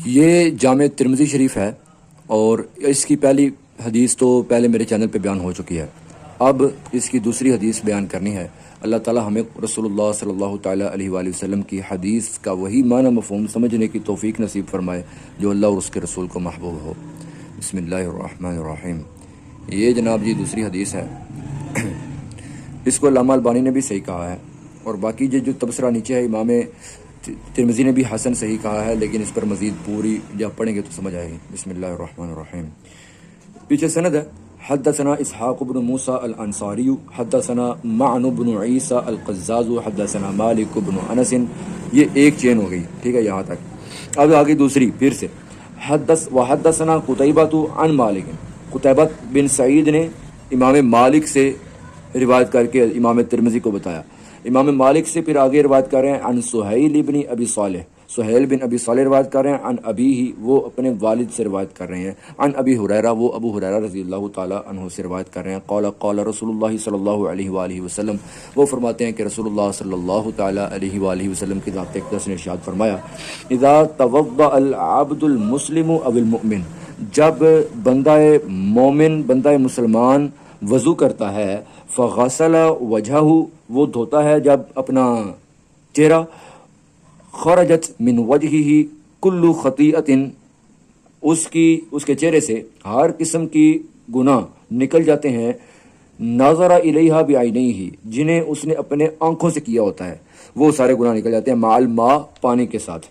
یہ جامع ترمذی شریف ہے اور اس کی پہلی حدیث تو پہلے میرے چینل پہ بیان ہو چکی ہے. اب اس کی دوسری حدیث بیان کرنی ہے. اللہ تعالی ہمیں رسول اللہ صلی اللہ تعالیٰ علیہ وآلہ وسلم کی حدیث کا وہی معنی مفہوم سمجھنے کی توفیق نصیب فرمائے جو اللہ اور اس کے رسول کو محبوب ہو. بسم اللہ الرحمن الرحیم. یہ جناب جی دوسری حدیث ہے. اس کو علامہ البانی نے بھی صحیح کہا ہے اور باقی جو تبصرہ نیچے ہے امام ترمذی نے بھی حسن صحیح کہا ہے، لیکن اس پر مزید پوری جب پڑھیں گے تو سمجھ آئے گی. بسم اللہ الرحمن الرحیم. پیچھے سند ہے. حدثنا اسحاق بن موسیٰ الانصاری حدثنا معن بن عیسیٰ القزاز حدثنا مالک بن انس. یہ ایک چین ہو گئی، ٹھیک ہے یہاں تک. اب آگے دوسری پھر سے. وحدثنا قتیبۃ عن مالک. قتیبہ بن سعید نے امام مالک سے روایت کر کے امام ترمذی کو بتایا. امام مالک سے پھر آگے روایت کر رہے ہیں عن سہیل بن ابی صالح. سہیل بن ابی صالح روایت کر رہے ہیں عن ابی ہی، وہ اپنے والد سے روایت کر رہے ہیں. عن ابی ہریرہ، وہ ابو ہریرہ رضی اللہ تعالیٰ عنہ سے روایت کر رہے ہیں. قال قال رسول اللہ صلی اللہ علیہ وآلہ وسلم. وہ فرماتے ہیں کہ رسول اللہ صلی اللہ تعالیٰ علیہ وآلہ وسلم کی ذات اقدس نے ارشاد فرمایا اذا توضأ العبد المسلم او المؤمن. جب بندہ مومن، بندہ مسلمان وضو کرتا ہے، فغسل وجہہ، وہ دھوتا ہے جب اپنا چہرہ، خرجت من وجہہ کل خطیئۃ، اس کے چہرے سے ہر قسم کی گناہ نکل جاتے ہیں. نظر الیہا بعینیہ، جنہیں اس نے اپنے آنکھوں سے کیا ہوتا ہے، وہ سارے گناہ نکل جاتے ہیں. مع الماء، پانی کے ساتھ.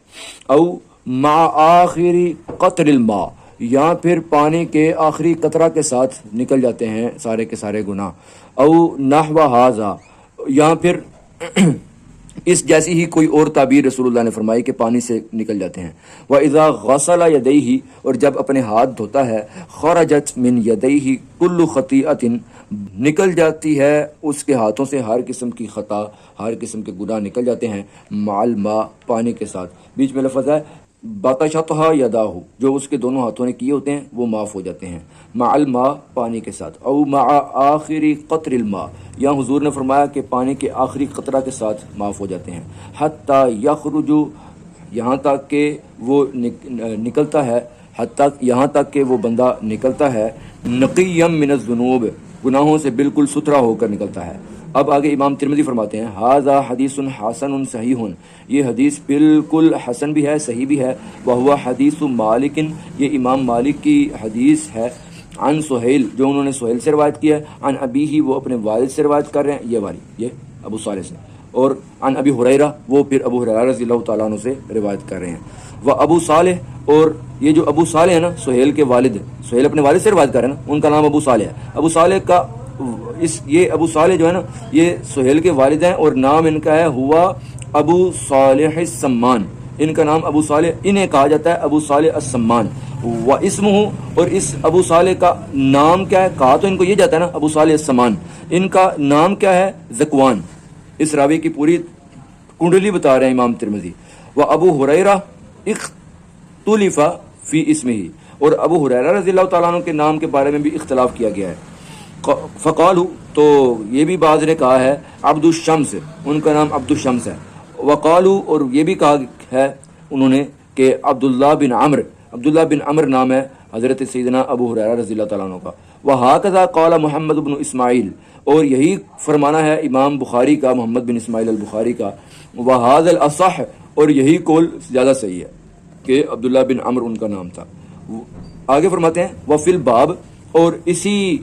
او مع آخر قطر الماء، یا پھر پانی کے آخری قطرہ کے ساتھ نکل جاتے ہیں سارے کے سارے گناہ. او نحو ھذا، یا پھر اس جیسی ہی کوئی اور تعبیر رسول اللہ نے فرمائی کہ پانی سے نکل جاتے ہیں. وَإِذَا غَسَلَ يَدَيْهِ، اور جب اپنے ہاتھ دھوتا ہے، خرجت من يَدَيْهِ كُلُّ خَطِيئَةٍ، نکل جاتی ہے اس کے ہاتھوں سے ہر قسم کی خطا، ہر قسم کے گناہ نکل جاتے ہیں. مع الماء، پانی کے ساتھ. بیچ میں لفظ ہے بطشتھا یداہ، جو اس کے دونوں ہاتھوں نے کیے ہوتے ہیں وہ معاف ہو جاتے ہیں. مع الماء، پانی کے ساتھ. او مع آخری قطر الماء، یا حضور نے فرمایا کہ پانی کے آخری قطرہ کے ساتھ معاف ہو جاتے ہیں. حتی یخرج، یہاں تک کہ وہ نکلتا ہے، حتی یہاں تک کہ وہ بندہ نکلتا ہے، نقیا من الذنوب، گناہوں سے بالکل ستھرا ہو کر نکلتا ہے. اب آگے امام ترمذی فرماتے ہیں ھذا حدیث حسن صحیح، یہ حدیث بالکل حسن بھی ہے، صحیح بھی ہے. وہو حدیث مالک، یہ امام مالک کی حدیث ہے. عن سہیل، جو انہوں نے سہیل سے روایت کیا ہے. عن ابی ہی، وہ اپنے والد سے روایت کر رہے ہیں، یہ والی یہ ابو صالح سے. اور عن ابی ہریرہ، وہ پھر ابو ہریرہ رضی اللہ تعالیٰ عنہ سے روایت کر رہے ہیں. وہ ابو صالح، اور یہ جو ابو صالح ہے نا، سہیل کے والد، سہیل اپنے والد سے روایت کر رہے ہیں نا، ان کا نام ابو صالح ہے. ابو صالح کا یہ ابو صالح جو ہے نا، یہ سہیل کے والد ہیں اور نام ان کا ہے ہوا ابو صالح السمان. ان کا نام ابو صالح، انہیں کہا جاتا ہے ابو صالح السمان. و اسمہ، اور اس ابو صالح کا نام کیا ہے؟ کہا تو ان کو یہ جاتا ہے نا ابو صالح السمان، ان کا نام کیا ہے؟ ذکوان. اس راوی کی پوری کنڈلی بتا رہے ہیں امام ترمذی. و ابو ہریرہ اختلف فی اسمہ، اور ابو ہریرہ رضی اللہ تعالیٰ عنہ کے نام کے بارے میں بھی اختلاف کیا گیا ہے. فقالو، تو یہ بھی بعض نے کہا ہے عبد الشمس، ان کا نام عبد الشمس ہے. وقالو، اور یہ بھی کہا ہے انہوں نے کہ عبداللہ بن عمر نام ہے حضرت سیدنا ابو ہریرہ رضی اللہ تعالیٰ عنہ کا. وہکذا قال محمد بن اسماعیل، اور یہی فرمانا ہے امام بخاری کا، محمد بن اسماعیل البخاری کا. وہذا الاصح، اور یہی قول زیادہ صحیح ہے کہ عبداللہ بن عمر ان کا نام تھا. آگے فرماتے ہیں وفی الباب، اور اسی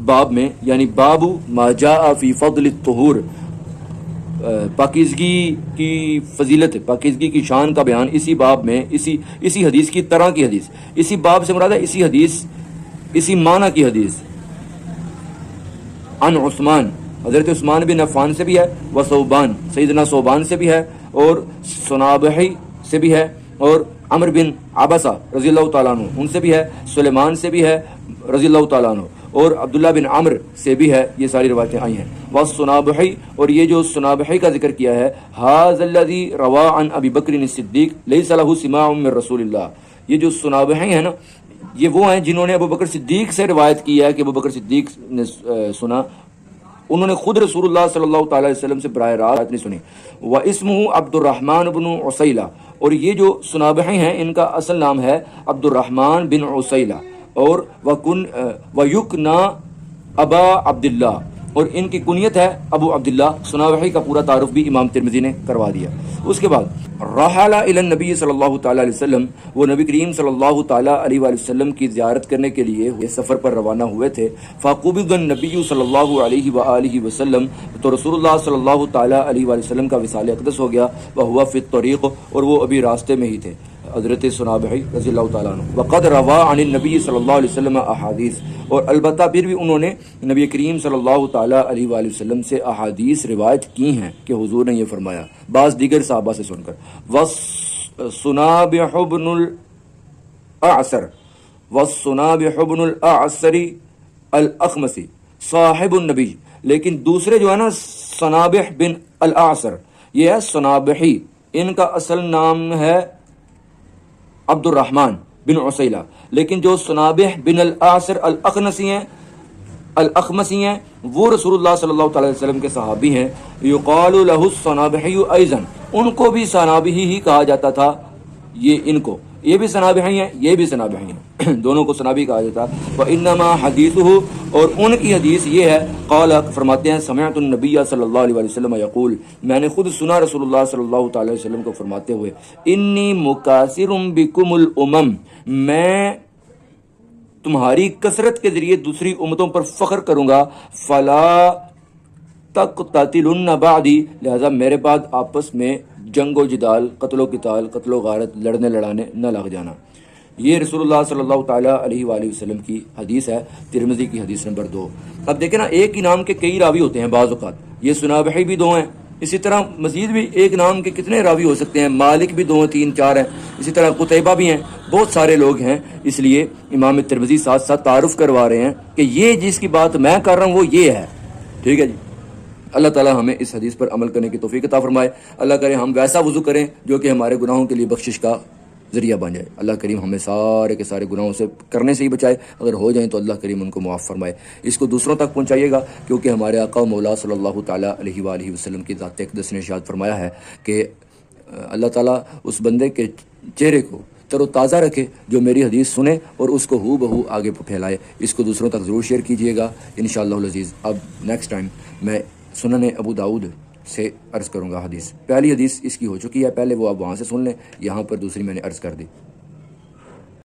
باب میں، یعنی باب ما جاء فی فضل الطہور، پاکیزگی کی فضیلت، پاکیزگی کی شان کا بیان اسی باب میں، اسی حدیث کی طرح کی حدیث. اسی باب سے مراد ہے اسی حدیث، اسی معنی کی حدیث. عن عثمان، حضرت عثمان بن عفان سے بھی ہے. و ثوبان، سیدنا ثوبان سے بھی ہے. اور سنابحی سے بھی ہے. اور عمر بن عبسہ رضی اللہ تعالیٰ عنہ، ان سے بھی ہے. سلیمان سے بھی ہے رضی اللہ تعالیٰ عنہ. اور عبداللہ بن عمر سے بھی ہے. یہ ساری روایتیں آئی ہیں. والسنابحی، اور یہ جو سنابحی کا ذکر کیا ہے، ھذا الذی روا عن ابی بکر الصدیق لیس له سماع من رسول اللہ، یہ جو سنابحی ہیں نا، یہ وہ ہیں جنہوں نے ابو بکر صدیق سے روایت کی ہے کہ ابو بکر صدیق نے سنا، انہوں نے خود رسول اللہ صلی اللہ تعالی علیہ وسلم سے براہ راست نہیں سنی. واسمہ عبد الرحمن بن عسیلہ، اور یہ جو سنابحی ہیں ان کا اصل نام ہے عبد الرحمن بن عسیلہ اور ویکنا ابا عبداللہ، اور ان کی کنیت ہے ابو عبداللہ۔ سنابحی کا پورا تعارف بھی امام ترمذی نے کروا دیا۔ اس کے بعد رحل الی النبی صلی اللہ تعالی علیہ وسلم، وہ نبی کریم صلی اللہ تعالی علیہ وآلہ وسلم کی زیارت کرنے کے لیے سفر پر روانہ ہوئے تھے۔ فقبض النبی صلی اللہ علیہ وآلہ وسلم، تو رسول اللہ صلی اللہ تعالی علیہ وآلہ وسلم کا وصال اقدس ہو گیا، وہو فی الطریق، اور وہ ابھی راستے میں ہی تھے، حضرت سنابحی رضی اللہ تعالیٰ عنہ۔ وقد روا عن النبی صلی اللہ علیہ وسلم احادیث، اور البتہ پھر بھی انہوں نے نبی کریم صلی اللہ تعالیٰ علیہ وآلہ وسلم سے احادیث روایت کی ہیں کہ حضور نے یہ فرمایا بعض دیگر صحابہ سے سن کر۔ وَالصُّنَابِحُ بْنُ الْأَعْصَرِ وَالصُّنَابِحُ بْنُ الْأَعْصَرِ الْأَخْمَسِ صاحب النبی، لیکن دوسرے جو ہے نا صنابح بن الاعصر، یہ ہے صنابحی، ان کا اصل نام ہے عبد الرحمن بن عسیلہ، لیکن جو صنابح بن الاعصر الاخمسی ہیں وہ رسول اللہ صلی اللہ تعالی وسلم کے صحابی ہیں۔ یقال لہ الصنابحی ایضا، ان کو بھی صنابحی ہی کہا جاتا تھا، ان کو یہ بھی صنابحی ہیں، یہ بھی صنابحی ہیں، دونوں کو صنابی کہا جاتا۔ وانما حدیثہ، اور ان کی حدیث یہ ہے، قال، فرماتے ہیں، سمعت النبی صلی اللہ علیہ وسلم یقول، میں نے خود سنا رسول اللہ صلی اللہ تعالی وسلم کو فرماتے ہوئے، انی مکاثر بکم الامم، میں تمہاری کثرت کے ذریعے دوسری امتوں پر فخر کروں گا، فلا تقتتلن بعدی، لہذا میرے بعد آپس میں جنگ و جدال، قتل و قتال، قتل و غارت، لڑنے لڑانے نہ لگ جانا۔ یہ رسول اللہ صلی اللہ تعالیٰ علیہ وآلہ وسلم کی حدیث ہے، ترمذی کی حدیث نمبر 2۔ اب دیکھیں نا، ایک ہی نام کے کئی راوی ہوتے ہیں بعض اوقات، یہ سنابحی بھی 2 ہیں، اسی طرح مزید بھی ایک نام کے کتنے راوی ہو سکتے ہیں، مالک بھی 2 3 4 ہیں، اسی طرح قتیبہ بھی ہیں، بہت سارے لوگ ہیں۔ اس لیے امام ترمذی ساتھ ساتھ تعارف کروا رہے ہیں کہ یہ جس کی بات میں کر رہا ہوں وہ یہ ہے، ٹھیک ہے جی۔ اللہ تعالیٰ ہمیں اس حدیث پر عمل کرنے کی توفیق عطا فرمائے۔ اللہ کرے ہم ویسا وضو کریں جو کہ ہمارے گناہوں کے لیے بخشش کا ذریعہ بن جائے۔ اللہ کریم ہمیں سارے کے سارے گناہوں سے کرنے سے ہی بچائے، اگر ہو جائیں تو اللہ کریم ان کو معاف فرمائے۔ اس کو دوسروں تک پہنچائیے گا، کیونکہ ہمارے آقا و مولا صلی اللہ تعالیٰ علیہ وآلہ وسلم کی ذات اقدس نے ارشاد فرمایا ہے کہ اللہ تعالیٰ اس بندے کے چہرے کو تر و تازہ رکھے جو میری حدیث سنے اور اس کو ہو بہو آگے پھیلائے۔ اس کو دوسروں تک ضرور شیئر کیجیے گا انشاءاللہ العزیز۔ اب نیکسٹ ٹائم میں سنن ابو داؤد سے عرض کروں گا حدیث۔ پہلی حدیث اس کی ہو چکی ہے، پہلے وہ آپ وہاں سے سن لیں، یہاں پر دوسری میں نے عرض کر دی۔